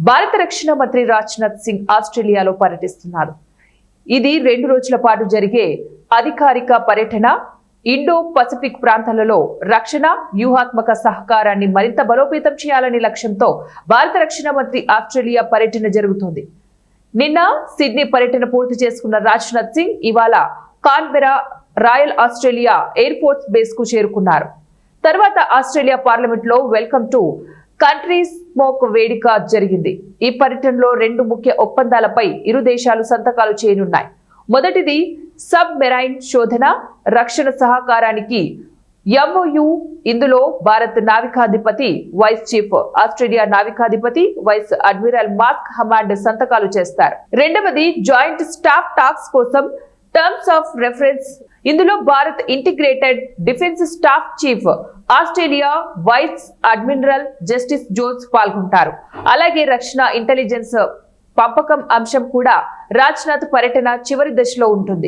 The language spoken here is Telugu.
భారత రక్షణ మంత్రి రాజ్నాథ్ సింగ్ ఆస్ట్రేలియాలో పర్యటిస్తున్నారు. ఇది 2 రోజుల పాటు జరిగే అధికారిక పర్యటన. ఇండో పసిఫిక్ ప్రాంతాలలో రక్షణ వ్యూహాత్మక సహకారాన్ని మరింత బలోపేతం చేయాలనే లక్ష్యంతో భారత రక్షణ మంత్రి ఆస్ట్రేలియా పర్యటన జరుగుతోంది. నిన్న సిడ్నీ పర్యటన పూర్తి చేసుకున్న రాజ్నాథ్ సింగ్ ఇవాళ Canberra royal Australia air force base కు చేరుకున్నారు. తర్వాత ఆస్ట్రేలియా పార్లమెంట్ లో వెల్కమ్ టు కంట్రీ స్మోక్ వేదిక జరిగింది. ఈ పర్యటనలో 2 ముఖ్య ఒప్పందాలపై ఇరు దేశాలు సంతకాలు చేయనున్నాయి. మొదటిది సబ్ మెరైన్ శోధన రక్షణ సహకారానికి ఎంఓయు. ఇందులో భారత్ నావికాధిపతి వైస్ చీఫ్ ఆస్ట్రేలియా నావికాధిపతి వైస్ అడ్మిరల్ మార్క్ హమాండ్ సంతకాలు చేస్తారు. రెండవది జాయింట్ స్టాఫ్ టాక్స్ కోసం టర్మ్స్ ఆఫ్ రెఫరెన్స్. ఇందులో Bharat integrated defence staff chief Australia vice admiral Justice Jones పాల్గొంటారు. అలాగే రక్షణ ఇంటెలిజెన్స్ పంపకం అంశం కూడా రాజ్నాథ్ పర్యటన చివరి దశలో ఉంటుంది.